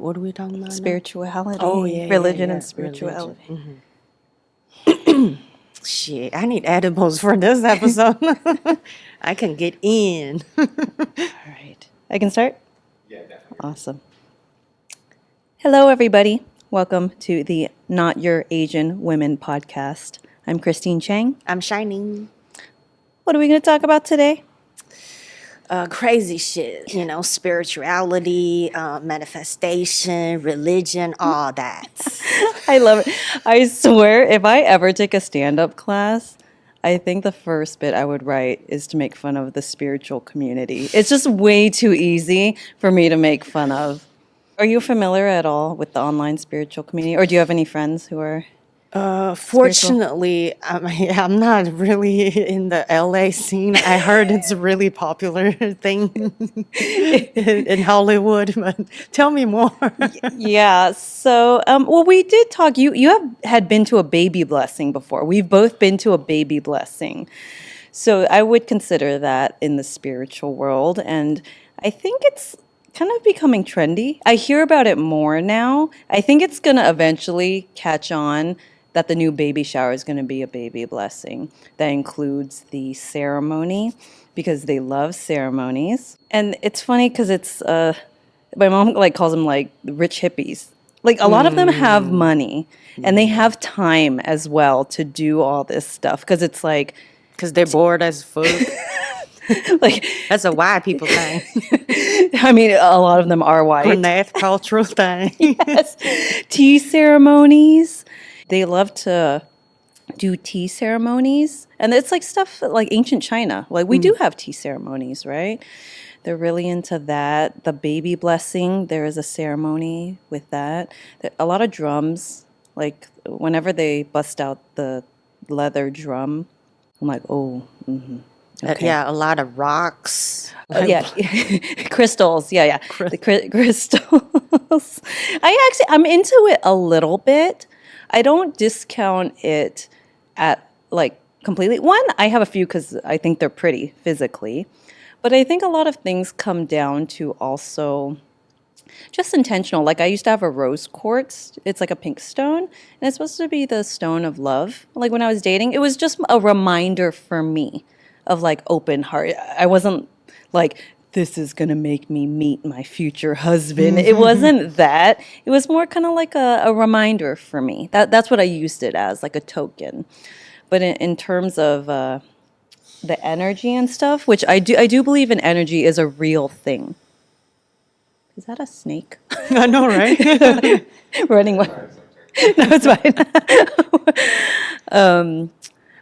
What are we talking about now? Spirituality. Oh, yeah, Religion yeah. and spirituality. Shit, I need edibles for this episode. I can get in. All right. I can start? Yeah, definitely. Awesome. Hello, everybody. Welcome to the Not Your Asian Women podcast. I'm Christine Chang. I'm Shining. What are we going to talk about today? Crazy shit, spirituality, manifestation, religion, all that. I love it. I swear, if I ever take a stand-up class, I think the first bit I would write is to make fun of the spiritual community. It's just way too easy for me to make fun of. Are you familiar at all with the online spiritual community? Or do you have any friends who are Fortunately, I'm not really in the LA scene. I heard it's a really popular thing in Hollywood, but tell me more. Yeah. So, well, we did talk. Had been to a baby blessing before. We've both been to a baby blessing. So I would consider that in the spiritual world. And I think it's kind of becoming trendy. I hear about it more now. I think it's going to eventually catch on that the new baby shower is going to be a baby blessing. That includes the ceremony because they love ceremonies. And it's funny because it's, my mom calls them rich hippies. A lot of them have money and they have time as well to do all this stuff because it's Because they're bored as fuck. That's a white people thing. I mean, a lot of them are white. Grenade cultural thing. Yes. Tea ceremonies. They love to do tea ceremonies. And it's stuff like ancient China. We do have tea ceremonies, right? They're really into that. The baby blessing, there is a ceremony with that. A lot of drums, whenever they bust out the leather drum, I'm like, oh, mm-hmm. Okay. Yeah, a lot of rocks. Yeah, crystals. Yeah. The crystals. I'm into it a little bit. I don't discount it at completely. One, I have a few because I think they're pretty physically, but I think a lot of things come down to also just intentional. I used to have a rose quartz. It's like a pink stone, and it's supposed to be the stone of love. When I was dating, it was just a reminder for me of open heart. I wasn't this is going to make me meet my future husband. It wasn't that. It was more kind of a reminder for me. That's what I used it as, a token. But in terms of the energy and stuff, which I do believe in energy is a real thing. Is that a snake? I know, right? Running away. No, it's fine.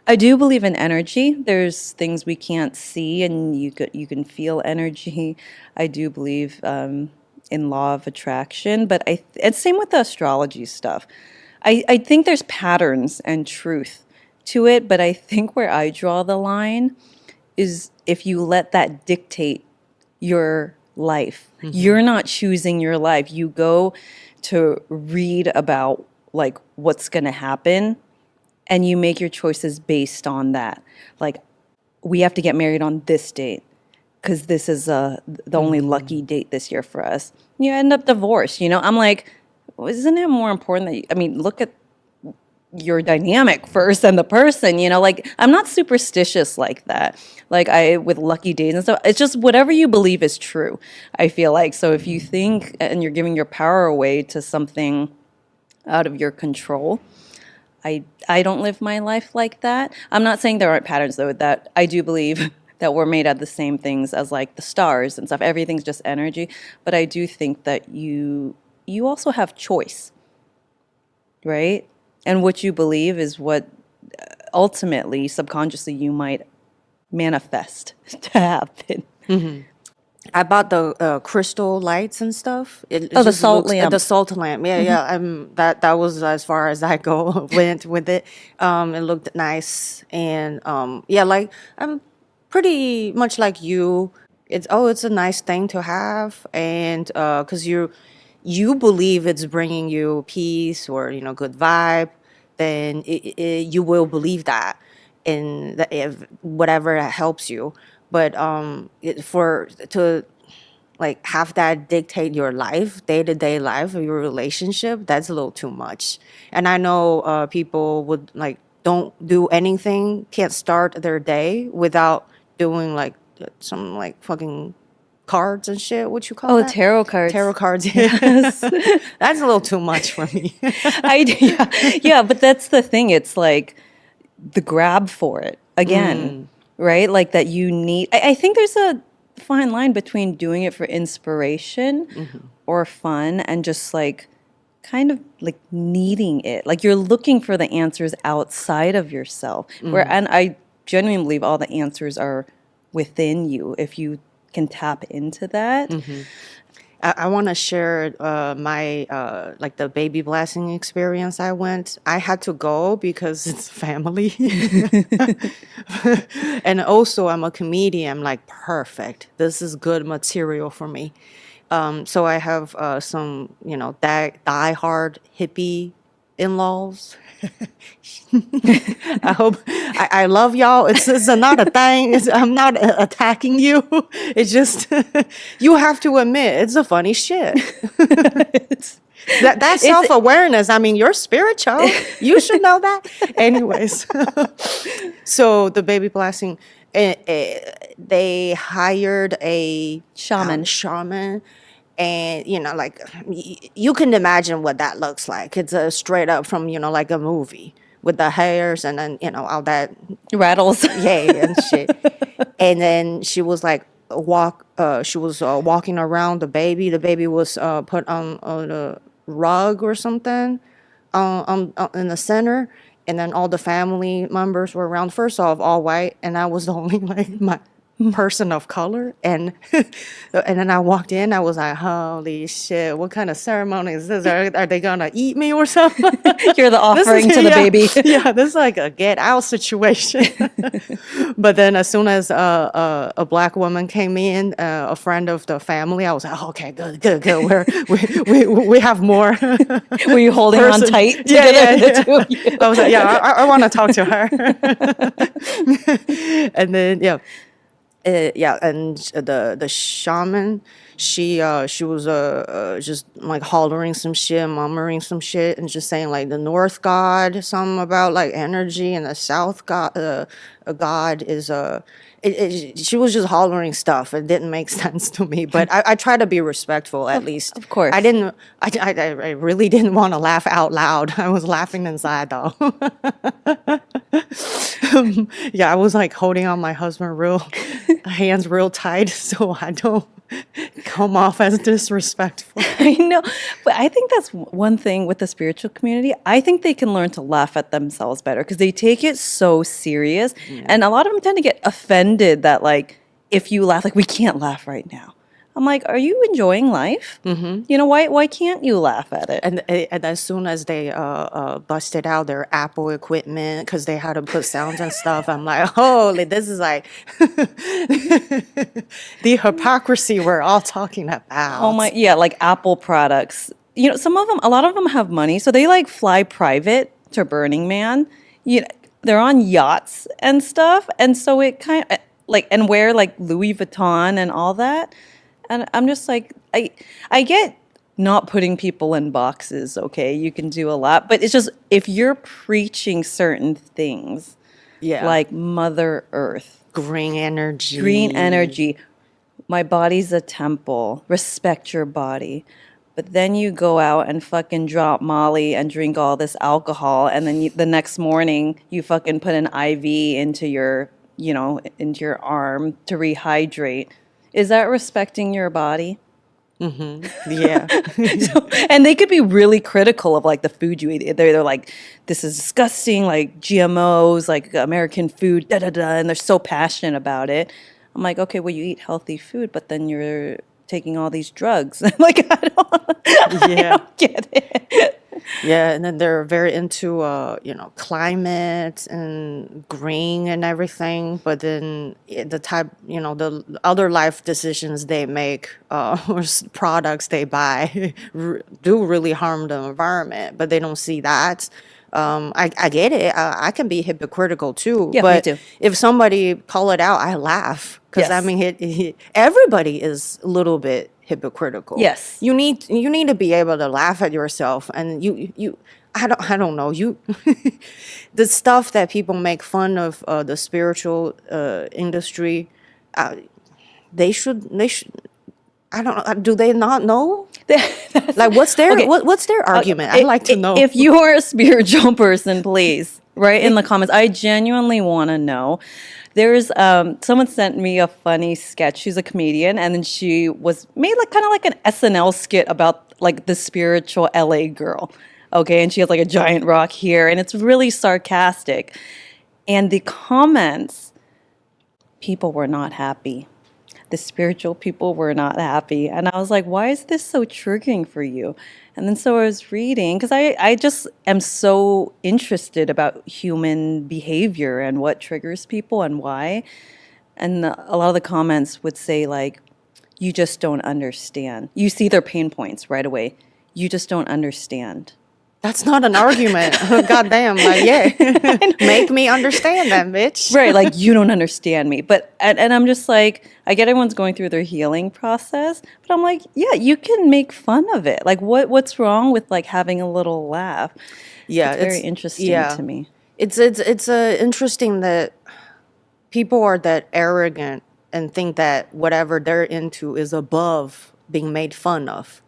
I do believe in energy. There's things we can't see, and you can feel energy. I do believe in law of attraction, but it's same with the astrology stuff. I think there's patterns and truth to it, but I think where I draw the line is if you let that dictate your life. Mm-hmm. You're not choosing your life. You go to read about what's going to happen, and you make your choices based on that. We have to get married on this date because this is the only lucky date this year for us. You end up divorced. I'm isn't it more important that look at your dynamic first and the person, I'm not superstitious like that. With lucky days and stuff, it's just whatever you believe is true, I feel like. So if you think and you're giving your power away to something out of your control, I don't live my life like that. I'm not saying there aren't patterns, though, that I do believe that we're made out of the same things as the stars and stuff. Everything's just energy. But I do think that you also have choice, right? And what you believe is what ultimately, subconsciously, you might manifest to happen. Mm-hmm. I bought the crystal lights and stuff. The salt lamp. The salt lamp. Yeah, yeah. That was as far as I went with it. It looked nice, and I'm pretty much like you. It's a nice thing to have, and because you believe it's bringing you peace or good vibe, then you will believe that, if whatever helps you. But like have that dictate your life, day-to-day life or your relationship, that's a little too much. And I know people would like don't do anything, can't start their day without doing like some like fucking cards and shit. What you call Oh, that? tarot cards. Tarot cards. Yes. That's a little too much for me. Yeah, but that's the thing. It's like the grab for it again, right? Like that you need. I think there's a fine line between doing it for inspiration or fun and just like kind of like needing it. Like you're looking for the answers outside of yourself. And I genuinely believe all the answers are within you if you can tap into that. I want to share my like the baby blessing experience I went. I had to go because it's family. And also I'm a comedian. I'm like, perfect. This is good material for me. So I have some, you know, die-hard hippie in-laws. I hope I love y'all. It's not a thing. I'm not attacking you. It's just you have to admit it's a funny shit. That's self-awareness. I mean, you're spiritual. You should know that. Anyways, so the baby blessing, they hired a shaman. And, you know, like, you can imagine what that looks like. It's a straight up from, you know, like a movie with the hairs and then, you know, all that. Rattles. Yeah, and shit. And then she was like, she was walking around the baby. The baby was put on a rug or something in the center. And then all the family members were around. First off, all white. And I was the only, like, my person of color, and then I walked in. I was like, "Holy shit! What kind of ceremony is this? Are they gonna eat me or something?" You're the offering to the baby. Yeah, this is like a get out situation. But then, as soon as a black woman came in, a friend of the family, I was like, oh, "Okay, good. We have more." Were you holding on tight together? Yeah. I was like, "Yeah, I want to talk to her." And then and the shaman, she was just like hollering some shit, murmuring some shit, and just saying like the North God, something about like energy, and the South God, a God is she was just hollering stuff. It didn't make sense to me, but I try to be respectful at least. Of course, I really didn't want to laugh out loud. I was laughing inside though. Yeah, I was like holding on my husband hands real tight so I don't come off as disrespectful. I know, but I think that's one thing with the spiritual community. I think they can learn to laugh at themselves better because they take it so serious. And a lot of them tend to get offended that like, if you laugh, like we can't laugh right now. I'm like, are you enjoying life? You know, why can't you laugh at it? And as soon as they busted out their Apple equipment because they had to put sounds and stuff, I'm like, holy, this is like the hypocrisy we're all talking about. Oh my, yeah, like Apple products. You know, a lot of them have money, so they like fly private to Burning Man. You know, they're on yachts and stuff, and so it kind of like and wear like Louis Vuitton and all that. And I'm just like, I get not putting people in boxes, okay? You can do a lot. But it's just, if you're preaching certain things, like Mother Earth. Green energy. My body's a temple. Respect your body. But then you go out and fucking drop Molly and drink all this alcohol. And then the next morning, you fucking put an IV into your, you know, into your arm to rehydrate. Is that respecting your body? Yeah. And they could be really critical of like the food you eat. They're like, this is disgusting, like GMOs, like American food, and they're so passionate about it. I'm like, okay, well, you eat healthy food, but then you're taking all these drugs. Like, I don't get it. Yeah, and then they're very into you know, climate and green and everything. But then the type, you know, the other life decisions they make or products they buy do really harm the environment. But they don't see that. I get it. I can be hypocritical too, Yeah, me but too. if somebody call it out, I laugh because I Yes. mean, everybody is a little bit hypocritical. Yes. You need to be able to laugh at yourself, and I don't know you. The stuff that people make fun of the spiritual industry, uh, they should. I don't know. Do they not know? Like, Okay. what's their argument? I'd like to know. If you are a spiritual person, please write in the comments. I genuinely want to know. There's someone sent me a funny sketch. She's a comedian, and then she was made like kind of like an SNL skit about like the spiritual LA girl. Okay, and she has like a giant rock here, and it's really sarcastic. And the comments, people were not happy. The spiritual people were not happy. And I was like, why is this so triggering for you? And then so I was reading, because I just am so interested about human behavior and what triggers people and why. And a lot of the comments would say, like, you just don't understand. You see their pain points right away. You just don't understand. That's not an argument. God damn, like, yeah. Make me understand that, bitch. Right, like you don't understand me. But and I'm just like, I get everyone's going through their healing process, but I'm like, yeah, you can make fun of it. Like what's wrong with like having a little laugh? Yeah, It's very interesting yeah. to me. It's interesting that people are that arrogant and think that whatever they're into is above being made fun of.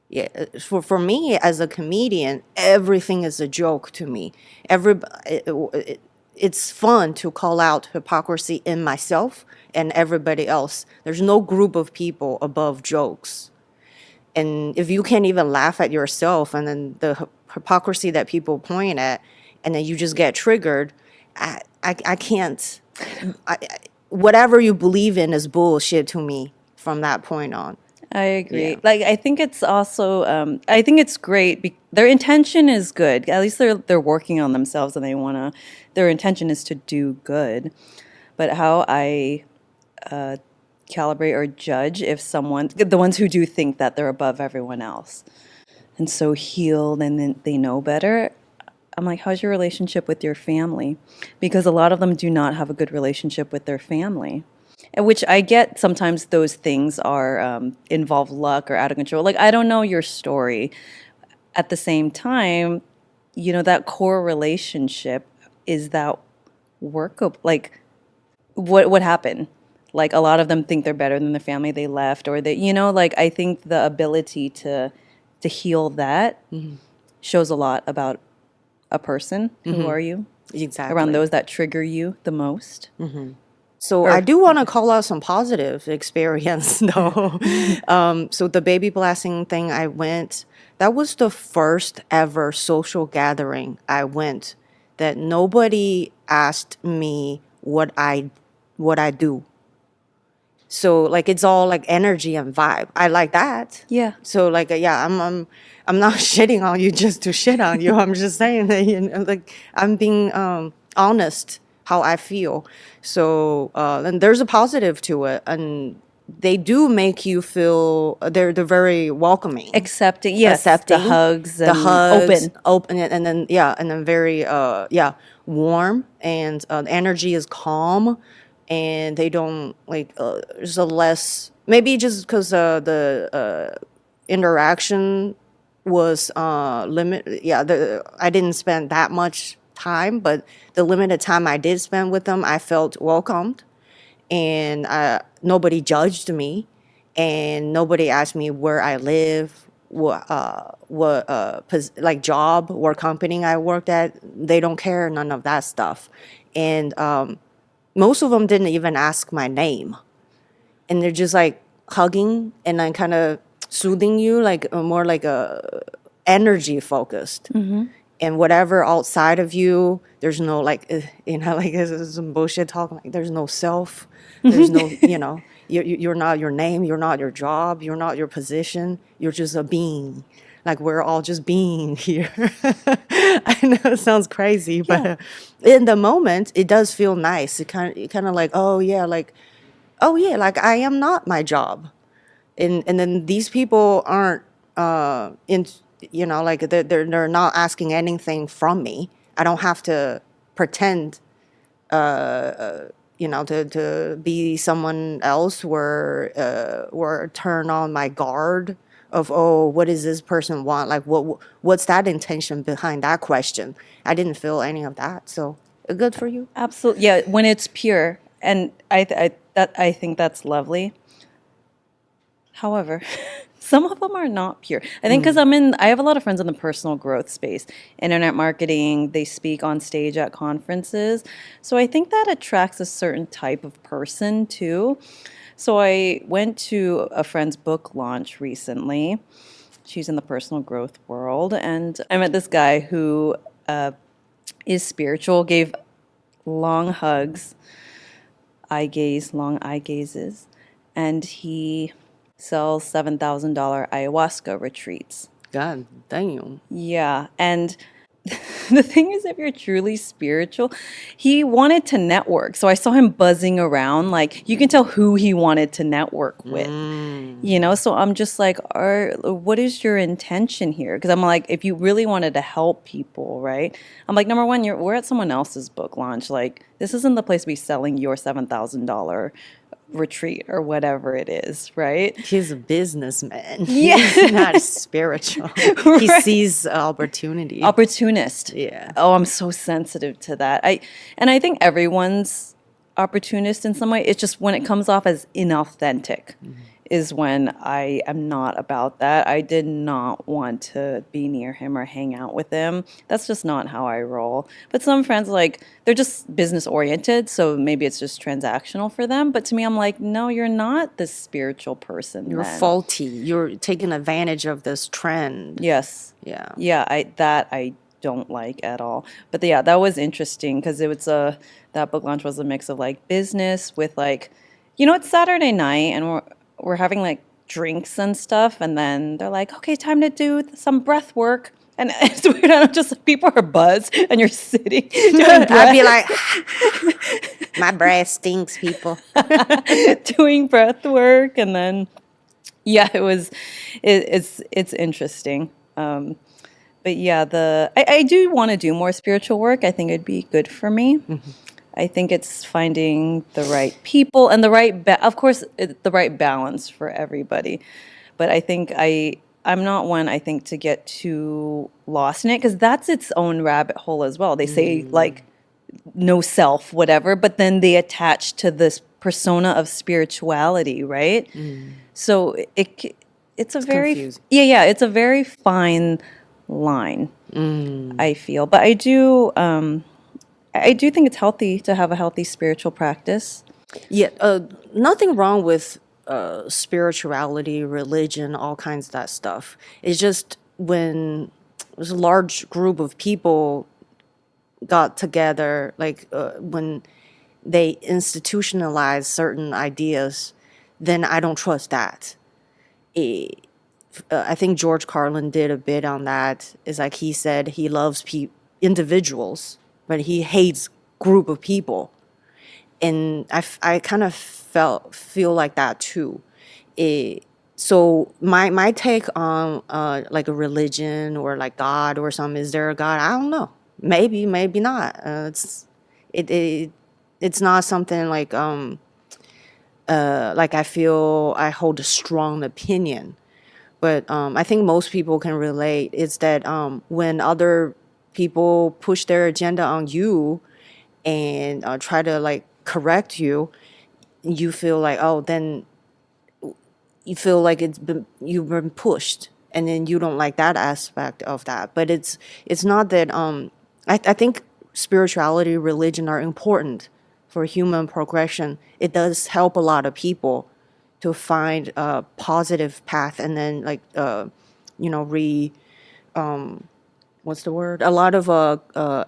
Yeah, for me as a comedian, everything is a joke to me. It's fun to call out hypocrisy in myself and everybody else. There's no group of people above jokes. And if you can't even laugh at yourself and then the hypocrisy that people point at, and then you just get triggered, I can't. Whatever you believe in is bullshit to me from that point on. I agree. Yeah. Like I think it's also I think it's great. Their intention is good. At least they're working on themselves and they want to. Their intention is to do good. But how I calibrate or judge if someone, the ones who do think that they're above everyone else and so healed and then they know better. I'm like, how's your relationship with your family? Because a lot of them do not have a good relationship with their family. And which I get sometimes those things are involve luck or out of control. Like, I don't know your story. At the same time, you know, that core relationship, is that workable? Like, what happened? Like, a lot of them think they're better than the family they left, or that, you know, like, I think the ability to heal that shows a lot about a person. Who are you? Exactly. Around those that trigger you the most. So I do want to call out some positive experience though. So the baby blessing thing I went, that was the first ever social gathering I went that nobody asked me what I do. So like it's all like energy and vibe. I like that. Yeah. So like yeah, I'm not shitting on you just to shit on you. I'm just saying that you know, like I'm being honest how I feel. So and there's a positive to it, and they do make you feel they're very welcoming, Accepting, yes, accepting, the hugs the and hugs, open. open, and then yeah, and then very yeah warm, and the energy is calm, and they don't like there's a less maybe just because the interaction was limit. Yeah, I didn't spend that much time, but the limited time I did spend with them, I felt welcomed, and nobody judged me, and nobody asked me where I live, like job or company I worked at. They don't care, none of that stuff, and most of them didn't even ask my name, and they're just like hugging and then kind of soothing you, like more like a energy focused. And whatever outside of you, there's no like, you know, like this is some bullshit talk. Like there's no self, there's no, you know, you're not your name, you're not your job, you're not your position, you're just a being. Like we're all just being here. I know it sounds crazy, but in the moment, it does feel nice. It kind of like, oh yeah, like I am not my job, and then these people aren't in you know, like they're not asking anything from me. I don't have to pretend, you know, to be someone else or turn on my guard of, oh, what does this person want? Like, what's that intention behind that question? I didn't feel any of that. So good for you. Absolutely. Yeah, when it's pure. And I think that's lovely. However, some of them are not pure. I think because I have a lot of friends in the personal growth space, internet marketing, they speak on stage at conferences. So I think that attracts a certain type of person too. So I went to a friend's book launch recently. She's in the personal growth world. And I met this guy who is spiritual, gave long hugs, long eye gazes, and he sells $7,000 ayahuasca retreats. God damn. Yeah, and the thing is, if you're truly spiritual, he wanted to network. So I saw him buzzing around, like you can tell who he wanted to network with. You know, so I'm just like, what is your intention here? Because I'm like, if you really wanted to help people, right? I'm like, number one, we're at someone else's book launch. Like, this isn't the place to be selling your $7,000 retreat or whatever it is, right? He's a businessman. Yeah. He's not spiritual. He Right. sees opportunity. Opportunist. Yeah. Oh, I'm so sensitive to that. I think everyone's opportunist in some way. It's just when it comes off as inauthentic is when I am not about that. I did not want to be near him or hang out with him. That's just not how I roll. But some friends, like, they're just business oriented, so maybe it's just transactional for them. But to me, I'm like, no, you're not this spiritual person. You're then. faulty. You're taking advantage of this trend. Yes. Yeah. Yeah, I don't like at all. But yeah, that was interesting because that book launch was a mix of like business with like, it's Saturday night and we're having like drinks and stuff, and then they're like, okay, time to do some breath work. And it's weird. I'm just like, people are buzzed, and you're sitting doing I'd be breath, like, my breath stinks, people. doing breath work, and then yeah, it's interesting. But yeah, I do want to do more spiritual work. I think it'd be good for me. I think it's finding the right people and the of course, the right balance for everybody. But I think I'm not one, I think, to get too lost in it because that's its own rabbit hole as well. They say like no self, whatever, but then they attach to this persona of spirituality, right? So it's a very confusing. yeah, it's a very fine line. I feel, but I do think it's healthy to have a healthy spiritual practice. Yeah, nothing wrong with spirituality, religion, all kinds of that stuff. It's just when there's a large group of people got together, like when they institutionalize certain ideas, then I don't trust that. I think George Carlin did a bit on that. Is like he said he loves individuals, but he hates group of people, and I kind of feel like that too. So my take on like a religion or like God or something, is there a God? I don't know. Maybe not. It's not something like I feel I hold a strong opinion. But I think most people can relate. It's that when other people push their agenda on you and try to like correct you, you feel like, oh, then you feel like you've been pushed, and then you don't like that aspect of that. But it's not that. I think spirituality, religion are important for human progression. It does help a lot of people to find a positive path, and then like what's the word? A lot of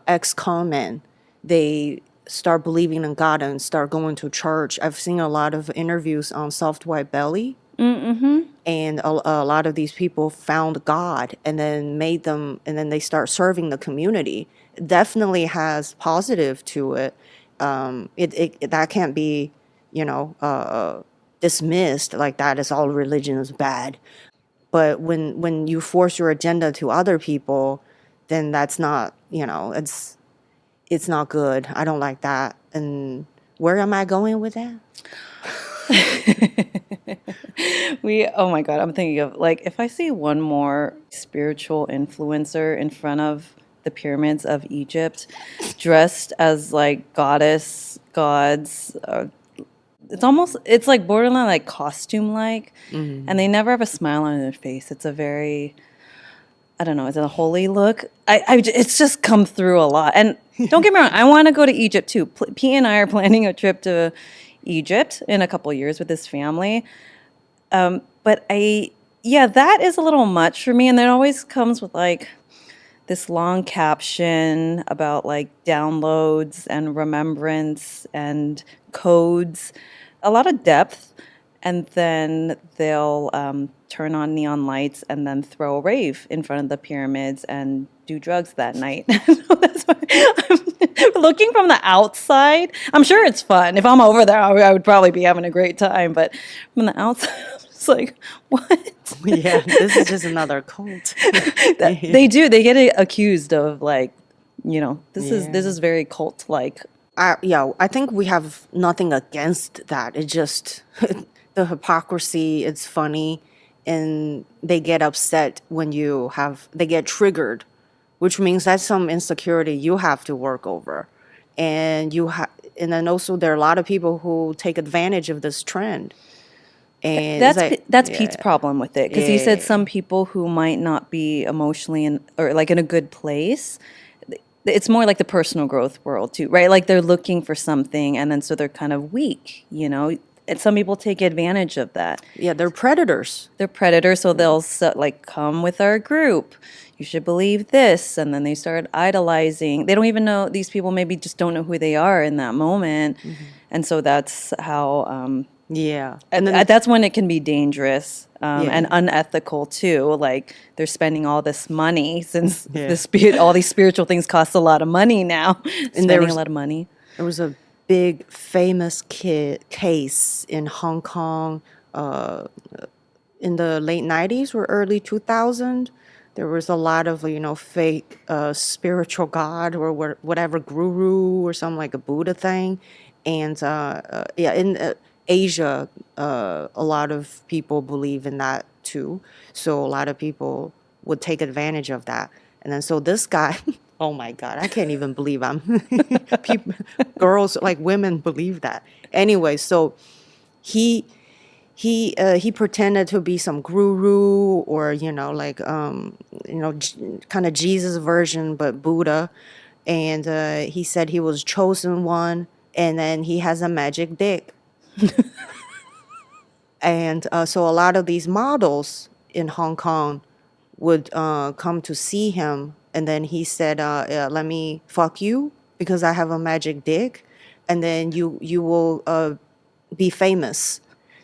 ex-conmen, they start believing in God and start going to church. I've seen a lot of interviews on Soft White Belly, and a lot of these people found God and then made them, and then they start serving the community. It definitely has positive to it. It that can't be, dismissed like that as all religion is bad. But when you force your agenda to other people, then that's not, it's not good. I don't like that. And where am I going with that? Oh my God, I'm thinking of like if I see one more spiritual influencer in front of the pyramids of Egypt, dressed as like gods, it's like borderline like costume like, and they never have a smile on their face. It's a very, I don't know, is it a holy look? It's just come through a lot. And don't get me wrong, I want to go to Egypt too. P and I are planning a trip to Egypt in a couple years with his family. But yeah, that is a little much for me. And then it always comes with like this long caption about like downloads and remembrance and codes, a lot of depth. And then they'll turn on neon lights and then throw a rave in front of the pyramids and do drugs that night. So that's why I'm looking from the outside. I'm sure it's fun. If I'm over there, I would probably be having a great time. But from the outside, I'm just like, what? Yeah, this is just another cult. They do. They get accused of like, this Yeah. is very cult like. I think we have nothing against that. It just the hypocrisy. It's funny, and they get upset when they get triggered, which means that's some insecurity you have to work over, and and then also there are a lot of people who take advantage of this trend, and it's like, That's Pete's yeah, problem with it because he said yeah, some people who might not be emotionally or like in a good place. It's more like the personal growth world too, right? Like they're looking for something, and then so they're kind of weak, And some people take advantage of that. yeah, they're predators. They're predators, so they'll like come with our group. You should believe this, and then they start idolizing. They don't even know these people. Maybe just don't know who they are in that moment, and so that's how. Yeah, and then That's when it can be dangerous and yeah, unethical too. Like they're spending all this money since yeah. all these spiritual things cost a lot of money now. And there Spending a was lot of money. There was a big famous case in Hong Kong in the late 90s or early 2000. There was a lot of, fake spiritual god or whatever guru or something like a Buddha thing. And yeah, in Asia, a lot of people believe in that too. So a lot of people would take advantage of that. And then so this guy, oh my God, I can't even believe people, girls, like women believe that. Anyway, so he he pretended to be some guru or like kind of Jesus version but Buddha, and he said he was chosen one, and then he has a magic dick. And so a lot of these models in Hong Kong would come to see him, and then he said, yeah, "Let me fuck you because I have a magic dick, and then you will be famous."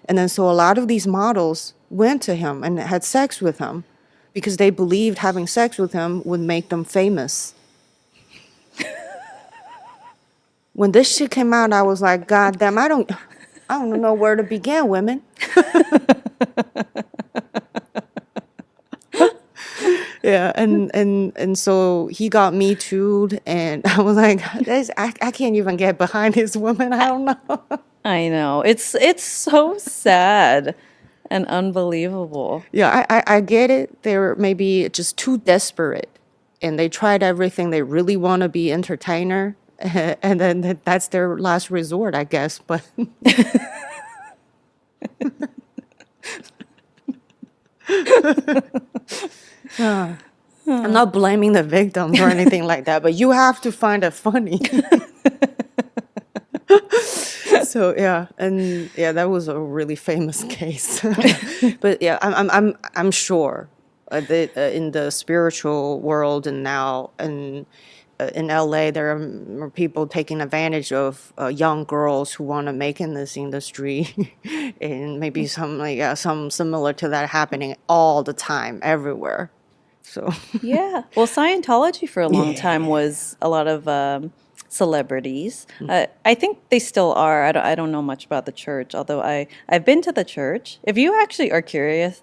And then so a lot of these models went to him and had sex with him because they believed having sex with him would make them famous. When this shit came out, I was like, God damn, I don't know where to begin, women. Yeah, and so he got me too'd, and I was like, I can't even get behind this woman. I don't know. I know. It's so sad and unbelievable. Yeah, I get it. They're maybe just too desperate, and they tried everything. They really want to be entertainer, and then that's their last resort, I guess. But I'm not blaming the victims or anything like that. But you have to find it funny. So yeah, and yeah, that was a really famous case. But yeah, I'm sure that in the spiritual world and now in LA, there are people taking advantage of young girls who want to make in this industry, and maybe some like some similar to that happening all the time, everywhere. So Yeah. Well, Scientology for a long time yeah. was a lot of celebrities. I think they still are. I don't know much about the church, although I've been to the church. If you actually are curious,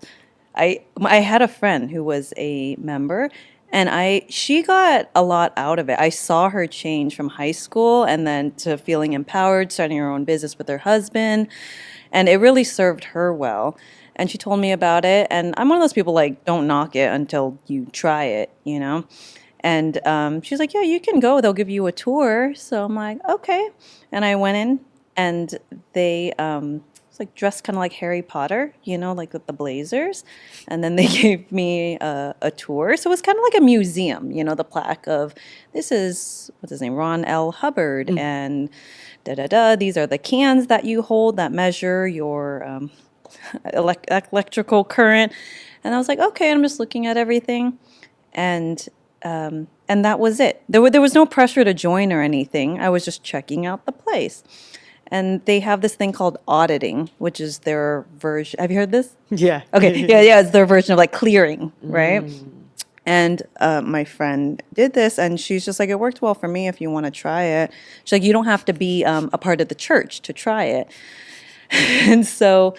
I had a friend who was a member, and she got a lot out of it. I saw her change from high school and then to feeling empowered, starting her own business with her husband, and it really served her well. And she told me about it, and I'm one of those people like don't knock it until you try it, you know. And she's like, "Yeah, you can go. They'll give you a tour." So I'm like, "Okay." And I went in, and they it's like dressed kind of like Harry Potter, you know, like with the blazers. And then they gave me a tour. So it was kind of like a museum, you know, the plaque of this is what's his name, Ron L. Hubbard, and da da da. These are the cans that you hold that measure your electrical current. And I was like, okay, I'm just looking at everything, and that was it. There was no pressure to join or anything. I was just checking out the place. And they have this thing called auditing, which is their version. Have you heard this? Yeah. Okay, yeah, it's their version of like clearing, right? And my friend did this, and she's just like, it worked well for me if you want to try it. She's like, you don't have to be a part of the church to try it. And so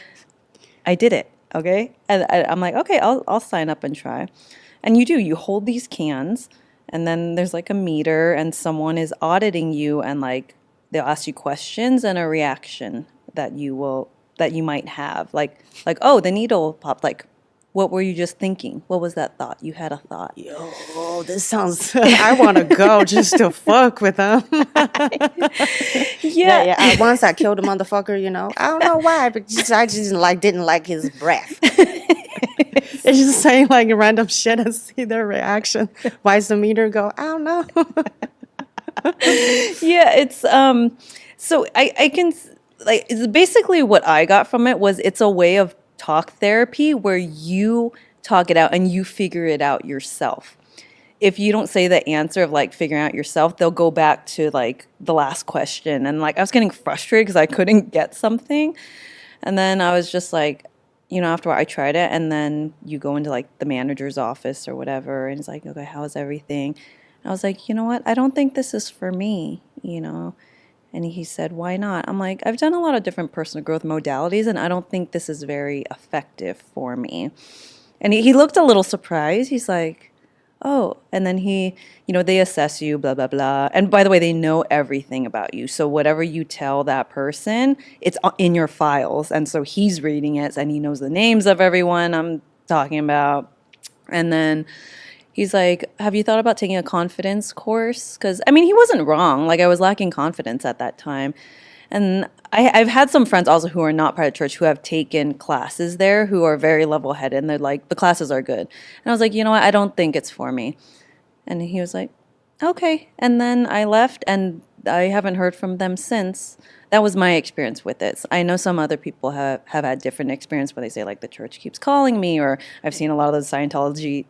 I did it, okay? And I'm like, okay, I'll sign up and try. And you hold these cans, and then there's like a meter, and someone is auditing you, and like they'll ask you questions and a reaction that you might have. Like, oh, the needle popped. Like, what were you just thinking? What was that thought? You had a thought. Yo, this sounds. I want to go just to fuck with them. Yeah, Yeah. yeah. Once I killed a motherfucker, you know. I don't know why, but I just didn't like his breath. It's just saying like random shit and see their reaction. Why does the meter go? I don't know. Yeah, it's so I can like it's basically what I got from it was it's a way of talk therapy where you talk it out and you figure it out yourself. If you don't say the answer of like figuring out yourself, they'll go back to like the last question. And like I was getting frustrated because I couldn't get something. And then I was just like, you know, after I tried it, and then you go into like the manager's office or whatever, and it's like, okay, how's everything? And I was like, you know what? I don't think this is for me, you know. And he said, why not? I'm like, I've done a lot of different personal growth modalities, and I don't think this is very effective for me. And he looked a little surprised. He's like, oh, and then they assess you, blah, blah, blah. And by the way, they know everything about you. So whatever you tell that person, it's in your files. And so he's reading it and he knows the names of everyone I'm talking about. And then he's like, have you thought about taking a confidence course? Because, I mean, he wasn't wrong. Like, I was lacking confidence at that time. And I've had some friends also who are not part of church who have taken classes there who are very level headed, and they're like, the classes are good. And I was like, you know what? I don't think it's for me. And he was like, okay. And then I left, and I haven't heard from them since. That was my experience with it. I know some other people have had different experience where they say like the church keeps calling me, or I've seen a lot of those Scientology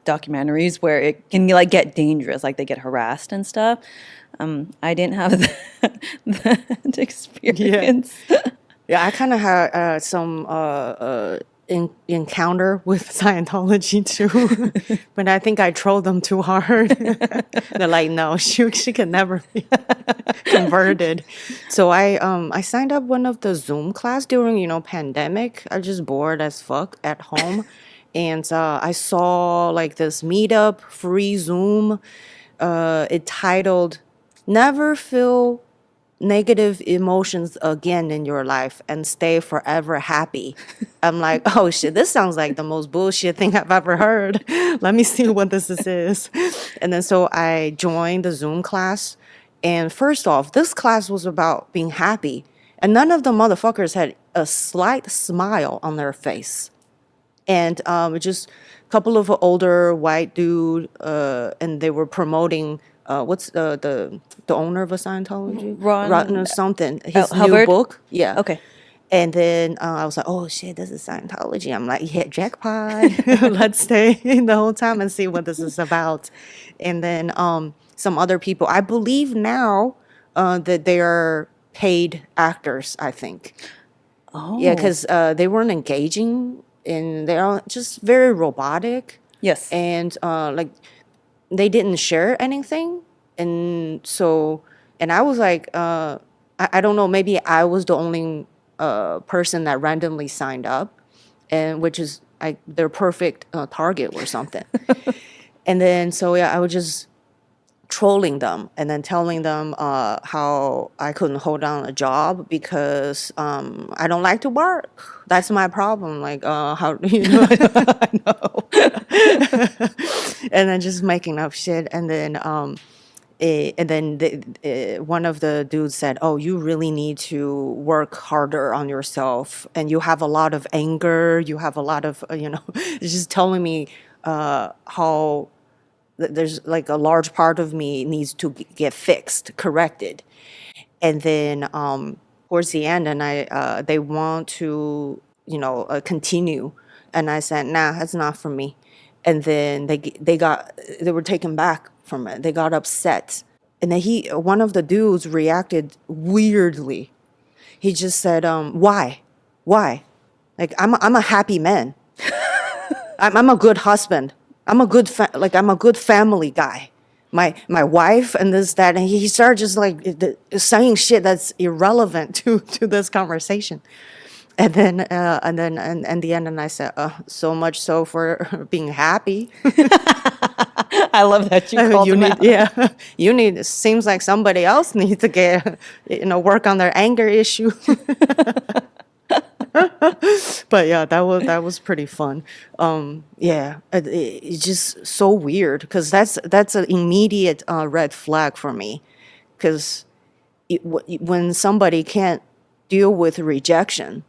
documentaries where it can like get dangerous, like they get harassed and stuff. I didn't have that experience. Yeah, I kind of had some encounter with Scientology too, but I think I trolled them too hard. They're like, no, she can never be converted. So I signed up one of the Zoom class during pandemic. I just bored as fuck at home, and I saw like this meetup free Zoom. It titled "Never Feel Negative Emotions Again in Your Life and Stay Forever Happy." I'm like, oh shit, this sounds like the most bullshit thing I've ever heard. Let me see what this is. And then so I joined the Zoom class. And first off, this class was about being happy. And none of the motherfuckers had a slight smile on their face. And just a couple of older white dude, and they were promoting what's the owner of a Scientology, Ron or something, his new Hubbard? book, yeah. Okay. And then I was like, oh shit, this is Scientology. I'm like, yeah, jackpot. Let's stay the whole time and see what this is about. And then some other people, I believe now that they are paid actors, I think. Yeah, Oh, because they weren't engaging and they're just very robotic. yes. And like they didn't share anything. And so, and I was like, I don't know, maybe I was the only person that randomly signed up, and which is their perfect target or something. And then so yeah, I was just trolling them and then telling them how I couldn't hold down a job because I don't like to work. That's my problem. Like how I know. and then just making up shit. And then one of the dudes said, "Oh, you really need to work harder on yourself, and you have a lot of anger. You have a lot of just telling me how there's like a large part of me needs to get fixed, corrected." And then towards the end, and they want to continue, and I said, "Nah, that's not for me." And then they were taken back from it. They got upset, and then one of the dudes reacted weirdly. He just said, why? Like I'm a happy man. I'm a good husband. I'm a good family guy. My wife and this that, and he started just like saying shit that's irrelevant to this conversation. And then and the end, and I said, so much so for being happy. I love that you called You them need, out. yeah, you need. Seems like somebody else needs to get, work on their anger issue. But yeah, that was pretty fun. Yeah, it's just so weird because that's an immediate red flag for me, because when somebody can't deal with rejection,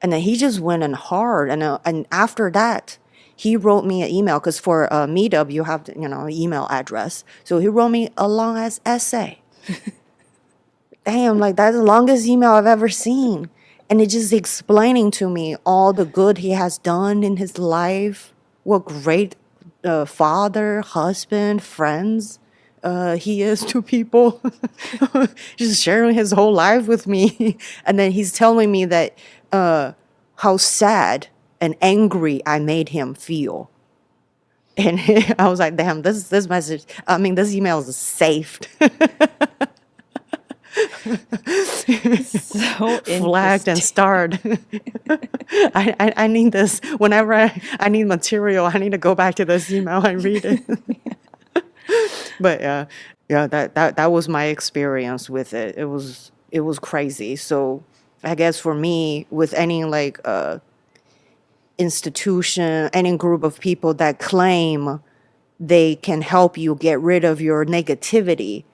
and then he just went in hard, and after that, he wrote me an email because for a meetup you have to, email address. So he wrote me a long ass essay. Damn, like that's the longest email I've ever seen. And it just explaining to me all the good he has done in his life, what great father, husband, friends he is to people. Just sharing his whole life with me. And then he's telling me that how sad and angry I made him feel. And I was like, damn, this message, I mean, this email is saved. So Flagged and interesting. starred. I need this. Whenever I need material, I need to go back to this email and read it. But yeah, that was my experience with it. It was crazy. So I guess for me, with any like institution, any group of people that claim they can help you get rid of your negativity,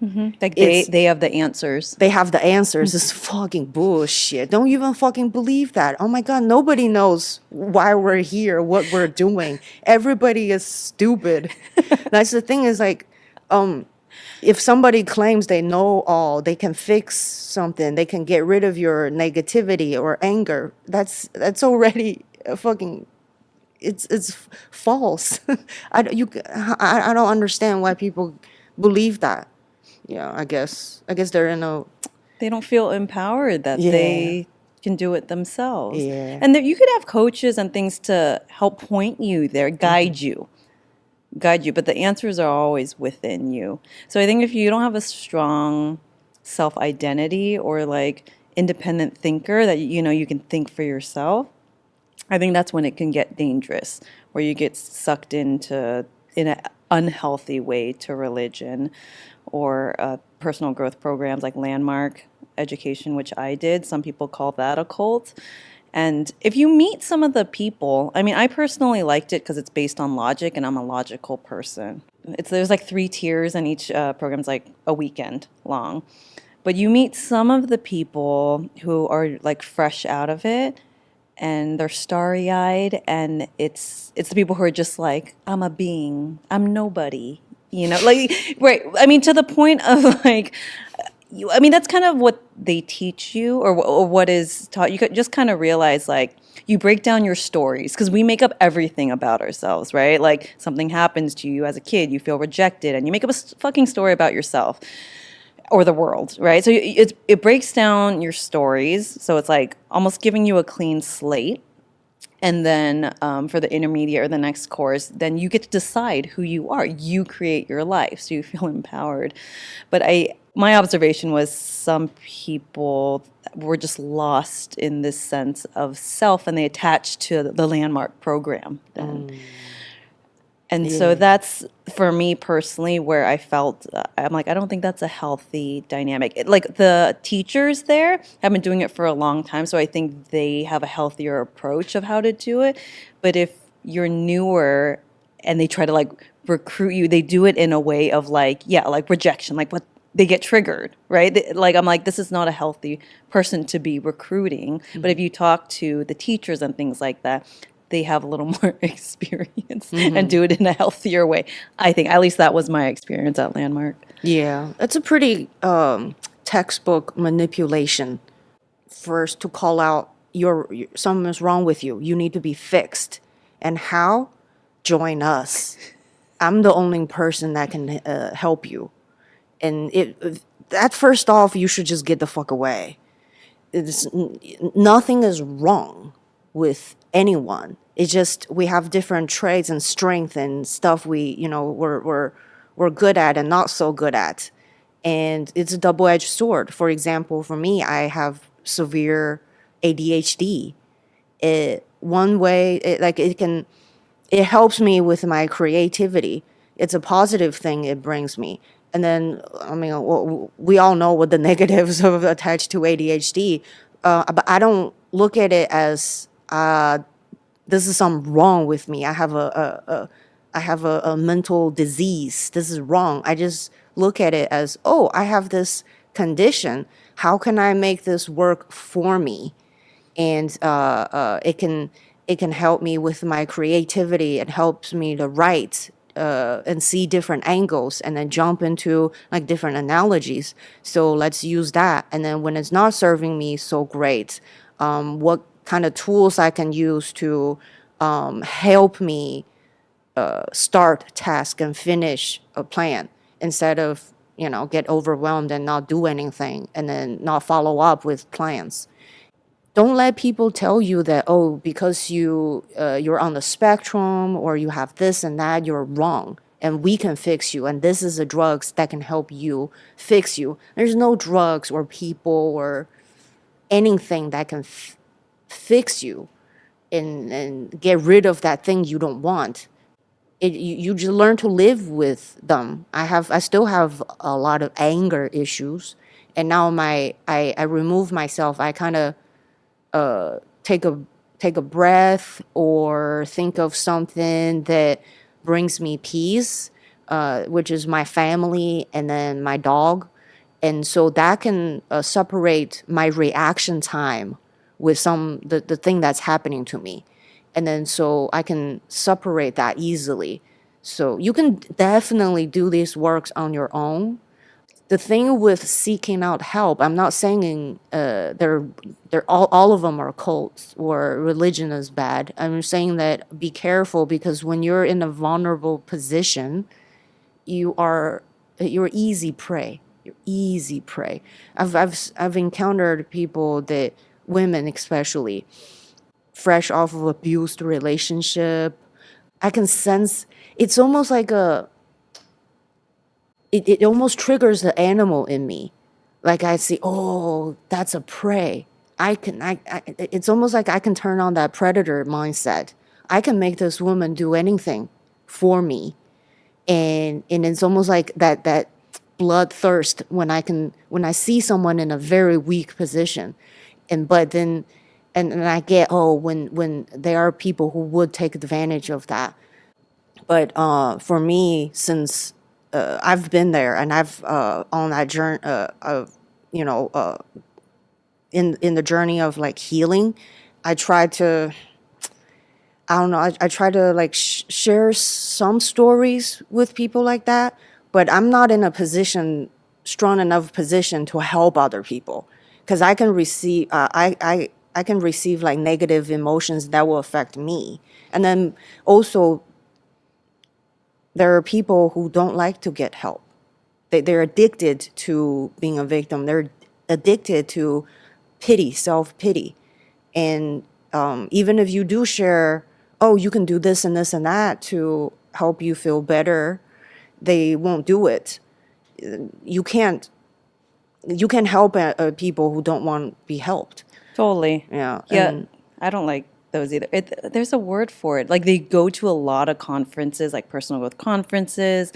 Like it's they have the answers. they have the answers. It's fucking bullshit. Don't even fucking believe that. Oh my God, nobody knows why we're here, what we're doing. Everybody is stupid. That's the thing is like, if somebody claims they know all, they can fix something, they can get rid of your negativity or anger, that's already a fucking, it's false. I don't understand why people believe that. Yeah, I guess they're in a, They don't feel empowered that yeah, they can do it themselves. yeah. And that you could have coaches and things to help point you there, guide you, but the answers are always within you. So I think if you don't have a strong self-identity or like independent thinker that you can think for yourself, I think that's when it can get dangerous, where you get sucked into in an unhealthy way to religion or personal growth programs like Landmark Education, which I did. Some people call that a cult. And if you meet some of the people, I mean, I personally liked it because it's based on logic, and I'm a logical person. There's like 3 tiers, and each program's like a weekend long. But you meet some of the people who are like fresh out of it, and they're starry-eyed, and it's the people who are just like, I'm a being, I'm nobody, like, right. I mean, to the point of like, I mean, that's kind of what they teach you, or what is taught. You could just kind of realize, like, you break down your stories, because we make up everything about ourselves, right? Like, something happens to you as a kid, you feel rejected, and you make up a fucking story about yourself or the world, right? So it breaks down your stories. So it's like almost giving you a clean slate. And then for the intermediate or the next course, then you get to decide who you are. You create your life, so you feel empowered. But My observation was some people were just lost in this sense of self and they attached to the landmark program then. And so Yeah. that's for me personally where I felt I'm like I don't think that's a healthy dynamic. Like the teachers there have been doing it for a long time, so I think they have a healthier approach of how to do it. But if you're newer and they try to like recruit you, they do it in a way of like yeah, like rejection, like what they get triggered, right? Like I'm like this is not a healthy person to be recruiting. But if you talk to the teachers and things like that, they have a little more experience and do it in a healthier way. I think at least that was my experience at Landmark. Yeah, it's a pretty textbook manipulation. First, to call out something is wrong with you. You need to be fixed. And how? Join us. I'm the only person that can help you. And that first off, you should just get the fuck away. Nothing is wrong with anyone. It's just we have different traits and strength and stuff we're good at and not so good at. And it's a double-edged sword. For example, for me, I have severe ADHD. One way it helps me with my creativity. It's a positive thing it brings me. And then, I mean, we all know what the negatives of attached to ADHD. But I don't look at it as this is something wrong with me. I have a mental disease. This is wrong. I just look at it as, oh, I have this condition. How can I make this work for me? And it can help me with my creativity. It helps me to write and see different angles and then jump into like different analogies. So let's use that. And then when it's not serving me so great, what kind of tools I can use to help me start task and finish a plan instead of get overwhelmed and not do anything and then not follow up with plans. Don't let people tell you that, oh, because you're on the spectrum or you have this and that, you're wrong and we can fix you and this is the drugs that can help you fix you. There's no drugs or people or anything that can fix you and get rid of that thing you don't want. You just learn to live with them. I still have a lot of anger issues, and now I remove myself. I kind of take a breath or think of something that brings me peace, which is my family and then my dog. And so that can separate my reaction time with the thing that's happening to me. And then so I can separate that easily. So you can definitely do these works on your own. The thing with seeking out help, I'm not saying they're all of them are cults or religion is bad. I'm saying that be careful because when you're in a vulnerable position, you are you're easy prey. You're easy prey. I've encountered people that women especially fresh off of abused relationship. I can sense it's almost like it almost triggers the animal in me. Like I see, oh, that's a prey. It's almost like I can turn on that predator mindset. I can make this woman do anything for me. And it's almost like that bloodthirst when I see someone in a very weak position. But then and I get, oh, when there are people who would take advantage of that. But for me, since I've been there and I've on that journey of you know in the journey of like healing, I try to I don't know I try to like share some stories with people like that, but I'm not in a position strong enough position to help other people because I can receive I can receive like negative emotions that will affect me, and then also there are people who don't like to get help. They're addicted to being a victim. They're addicted to pity, self-pity. And even if you do share, oh, you can do this and this and that to help you feel better, they won't do it. You can't you can help people who don't want to be helped. Totally. Yeah, Yeah, and I don't like those either. There's a word for it. Like they go to a lot of conferences, like personal growth conferences.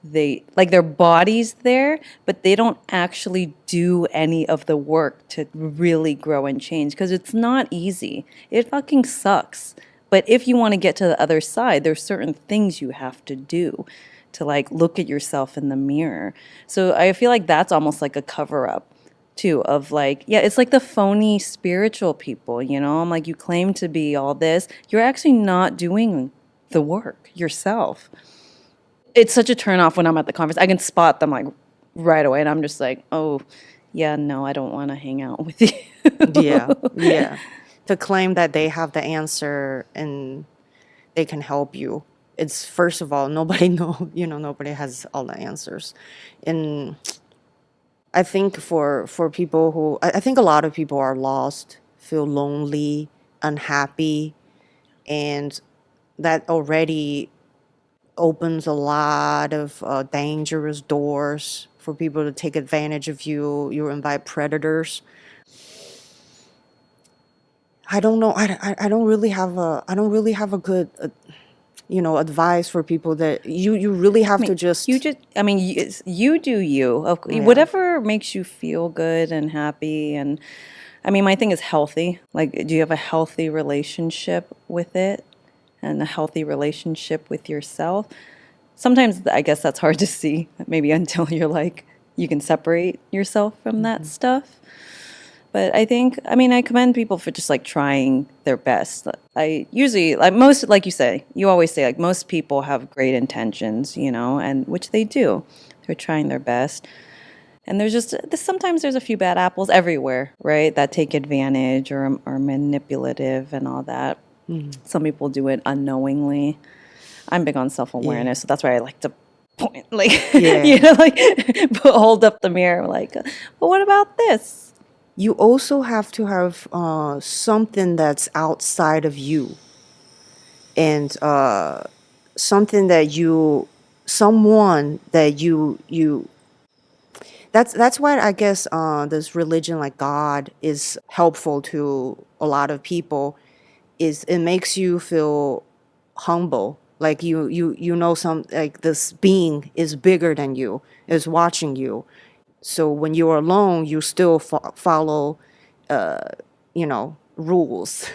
They like their bodies there, but they don't actually do any of the work to really grow and change because it's not easy. It fucking sucks. But if you want to get to the other side, there's certain things you have to do to like look at yourself in the mirror. So I feel like that's almost like a cover up too of like, yeah, it's like the phony spiritual people, you know? I'm like, you claim to be all this, you're actually not doing the work yourself. It's such a turn off when I'm at the conference. I can spot them like right away, and I'm just like, oh, yeah, no, I don't want to hang out with you. yeah, yeah, to claim that they have the answer and they can help you. It's first of all, nobody nobody has all the answers. And I think for people who, I think a lot of people are lost, feel lonely, unhappy, and that already opens a lot of dangerous doors for people to take advantage of you. You invite predators. I don't know. I don't really have a good advice for people that you really I have mean, to just. you do you. Yeah. Whatever makes you feel good and happy. And I mean, my thing is healthy. Like, do you have a healthy relationship with it and a healthy relationship with yourself? Sometimes I guess that's hard to see, maybe until you're like, you can separate yourself from that Mhm. stuff. But I think, I mean, I commend people for just like trying their best. I usually, like most, like you say, you always say, like most people have great intentions, you know, and which they do. They're trying their best. And there's just, sometimes there's a few bad apples everywhere, right? That take advantage or are manipulative and all that. Mhm. Some people do it unknowingly. I'm big on self Yeah. awareness, so that's why I like to point, like, Yeah. like hold up the mirror, like, but what about this? You also have to have something that's outside of you, and something that someone that you that's why I guess this religion like God is helpful to a lot of people, is it makes you feel humble, like you know, some like this being is bigger than you, is watching you. So when you're alone, you still follow rules.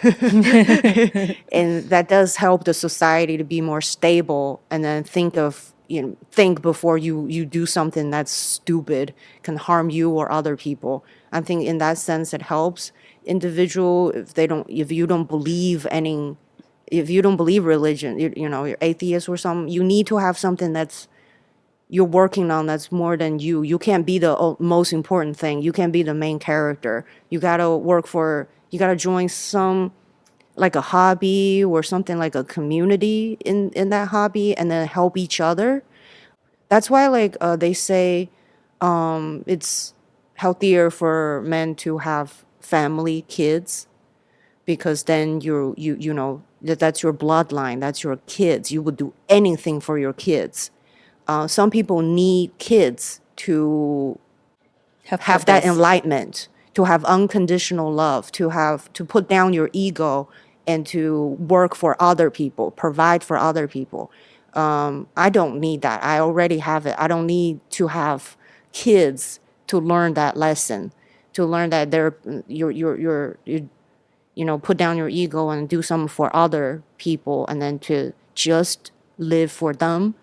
And that does help the society to be more stable, and then think before you do something that's stupid, can harm you or other people. I think in that sense it helps individual. If you don't believe any, if you don't believe religion, you're atheist or something, you need to have something that's you're working on, that's more than you. You can't be the most important thing. You can't be the main character. You gotta join some, like a hobby or something, like a community in that hobby, and then help each other. That's why, like, they say it's healthier for men to have family kids, because then that's your bloodline, that's your kids. You would do anything for your kids. Some people need kids to Have have that purpose. enlightenment, to have unconditional love, to put down your ego and to work for other people, provide for other people. I don't need that. I already have it. I don't need to have kids to learn that lesson, to learn that put down your ego and do something for other people, and then to just live for them.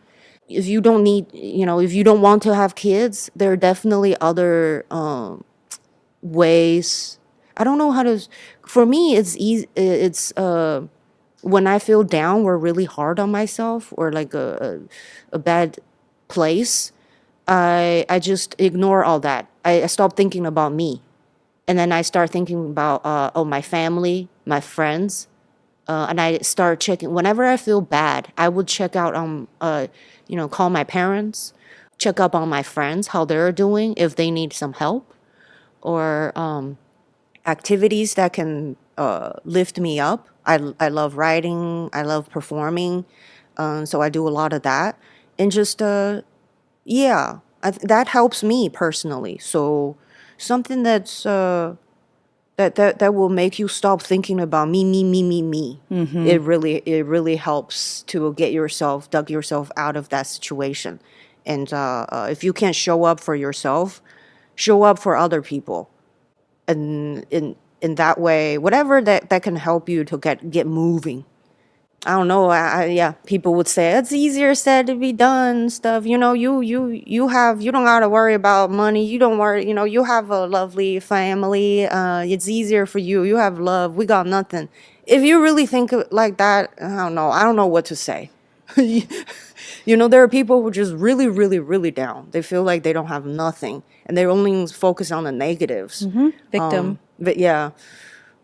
If you don't want to have kids, there are definitely other ways. I don't know how to. For me, it's easy. It's when I feel down or really hard on myself, or like a bad place, I just ignore all that. I stop thinking about me, and then I start thinking about my family, my friends, and I start checking. Whenever I feel bad, I would check out call my parents, check up on my friends, how they're doing, if they need some help, or activities that can lift me up. I love writing, I love performing, so I do a lot of that. And just yeah, that helps me personally. So something that's that will make you stop thinking about me. It really helps to dug yourself out of that situation. And if you can't show up for yourself, show up for other people. And in that way, whatever that can help you to get moving. I don't know. Yeah, people would say it's easier said to be done. Stuff, you don't gotta worry about money. You don't worry. You have a lovely family. It's easier for you. You have love. We got nothing. If you really think like that, I don't know. I don't know what to say. There are people who are just really, really, really down. They feel like they don't have nothing, and they only focus on the negatives. Victim. But yeah,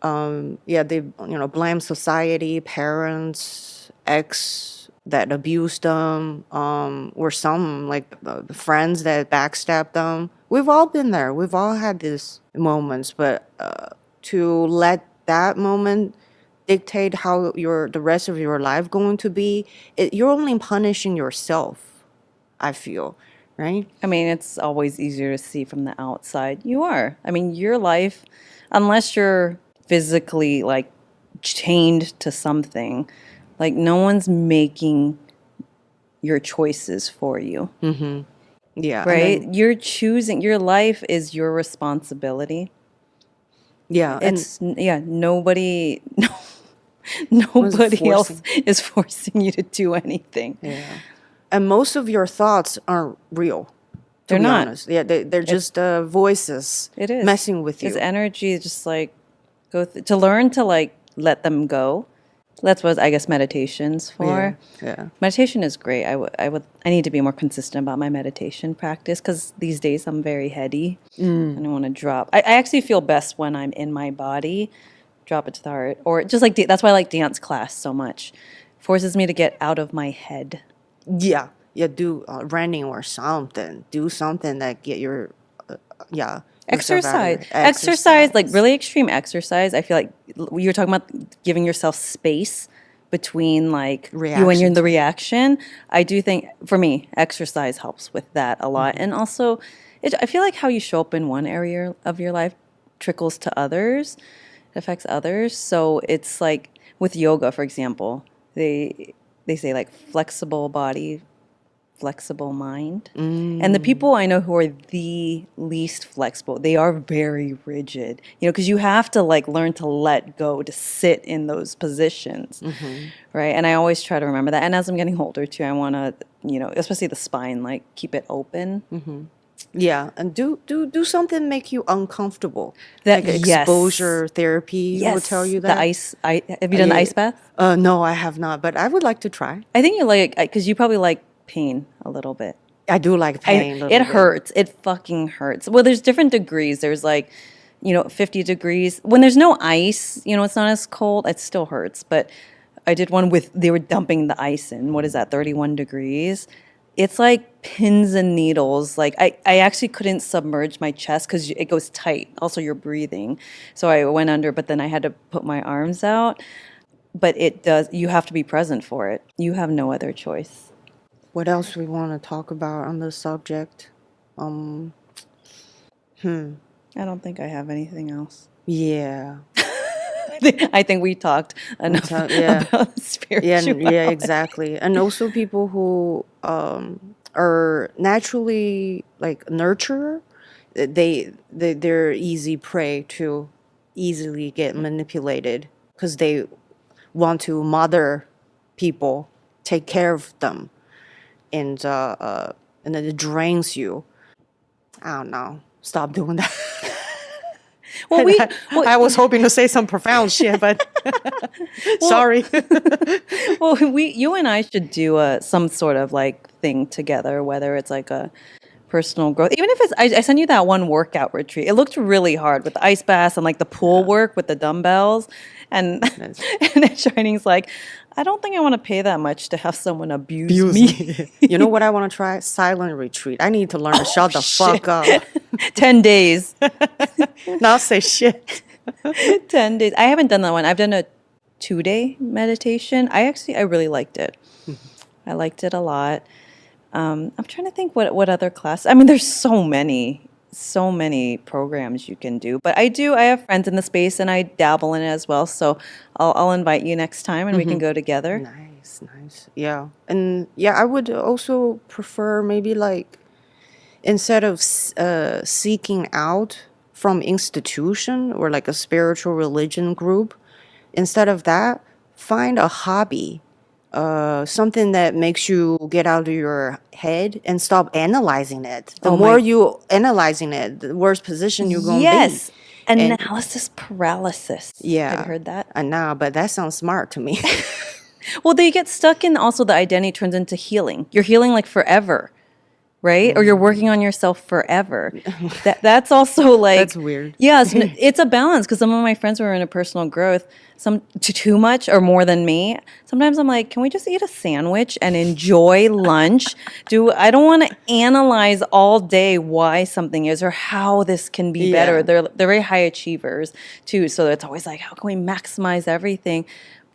they blame society, parents, ex that abused them, or some like friends that backstabbed them. We've all been there. We've all had these moments, but to let that moment dictate how the rest of your life going to be, you're only punishing yourself. I feel, right? I mean, it's always easier to see from the outside. You are. I mean, your life, unless you're physically like chained to something, like no one's making your choices for you, Yeah, and right? then You're choosing, your life is your responsibility. yeah, and Yeah, nobody, was nobody else forcing. is forcing you to do anything. Yeah. And most of your thoughts aren't real, to They're be not. honest. Yeah, they're just voices It is. messing with It's you. energy, just like to learn to like let them go. That's what I guess meditation's Yeah, for. yeah. Meditation is great. I need to be more consistent about my meditation practice because these days I'm very heady and I want to drop. I actually feel best when I'm in my body, drop it to the heart, or just like that's why I like dance class so much. Forces me to get out of my head. Yeah, yeah, do running or something. Do something that get yourself out of your Exercise, like exercise. really extreme exercise. I feel like you're talking about giving yourself space between like you and you're in the Reactions. reaction. I do think for me, exercise helps with that a lot. And also, I feel like how you show up in one area of your life trickles to others, it affects others. So it's like with yoga, for example, they say like flexible body, flexible mind. And the people I know who are the least flexible, they are very rigid, because you have to like learn to let go to sit in those positions. Right. And I always try to remember that. And as I'm getting older too, I want to, especially the spine, like keep it open. Yeah, and do something make you uncomfortable. That, Like yes. exposure therapy would tell Yes. you The that. ice. Have you done the ice bath? No, I have not, but I would like to try. I think you like, because you probably like pain a little bit. I do like pain a It little bit. hurts. It fucking hurts. Well, there's different degrees. There's like, 50 degrees. When there's no ice, it's not as cold. It still hurts. But I did one they were dumping the ice in. What is that, 31 degrees? It's like pins and needles. Like I actually couldn't submerge my chest because it goes tight. Also, you're breathing. So I went under, but then I had to put my arms out. But you have to be present for it. You have no other choice. What else we want to talk about on this subject? I don't think I have anything else. Yeah. I think we talked enough Yeah. about Yeah, spirituality. yeah, exactly. And also people who are naturally like nurturer, they're easy prey to easily get manipulated because they want to mother people, take care of them, and then it drains you. I don't know. Stop doing that. Well, I was hoping to say some profound shit, but sorry. you and I should do some sort of like thing together, whether it's like a personal growth, even if it's. I sent you that one workout retreat. It looked really hard with the ice baths and like the pool work with the dumbbells, and and then Shining's like, I don't think I want to pay that much to have someone abuse me. You know what I want to try? Silent retreat. I need to learn to shut the fuck up. 10 days. Not say shit. 10 days. I haven't done that one. I've done a 2-day meditation. I really liked it. I liked it a lot. I'm trying to think what other class. I mean, there's so many programs you can do. But I have friends in the space and I dabble in it as well. So I'll invite you next time and we can go together. Nice, nice. Yeah. And yeah, I would also prefer maybe like instead of seeking out from institution or like a spiritual religion group, instead of that, find a hobby, something that makes you get out of your head and stop analyzing it. The Oh more my, you analyzing it, the worse position you're gonna be. yes. And Analysis paralysis. Have you yeah, heard that? I know, but that sounds smart to me. Well, they get stuck in also the identity turns into healing. You're healing like forever, right? Or you're working on yourself forever. That's also That's like, weird. yes, it's a balance because some of my friends who are in a personal growth, some too much or more than me. Sometimes I'm like, can we just eat a sandwich and enjoy lunch? I don't want to analyze all day why something is or how this can be better. Yeah. They're very high achievers too, so it's always like, how can we maximize everything?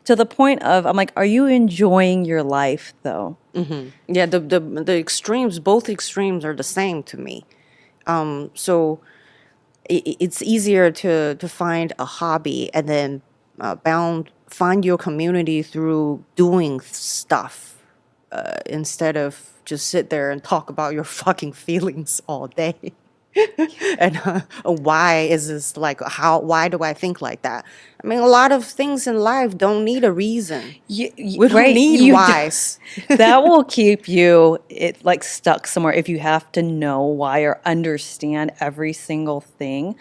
To the point of, I'm like, are you enjoying your life though? Yeah, the extremes, both extremes are the same to me. So it's easier to find a hobby and then find your community through doing stuff instead of just sit there and talk about your fucking feelings all day. And why is this like why do I think like that? I mean, a lot of things in life don't need a reason. We don't Right? need whys. That will keep you like stuck somewhere if you have to know why or understand every single thing.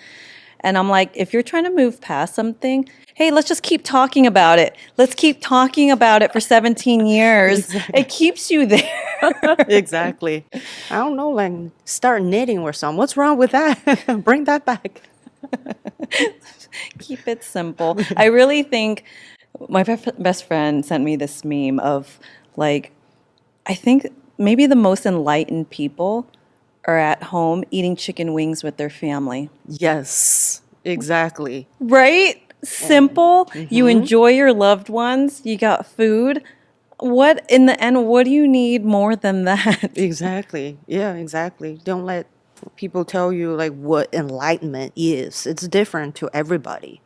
And I'm like, if you're trying to move past something, hey, let's just keep talking about it. Let's keep talking about it for 17 years. It keeps you there. Exactly. I don't know, like start knitting or something. What's wrong with that? Bring that back. Keep it simple. I really think my best friend sent me this meme of like, I think maybe the most enlightened people are at home eating chicken wings with their family. Yes, exactly. Right? Simple. You enjoy your loved ones. You got food. What in the end, what do you need more than that? Exactly. Yeah, exactly. Don't let people tell you like what enlightenment is. It's different to everybody.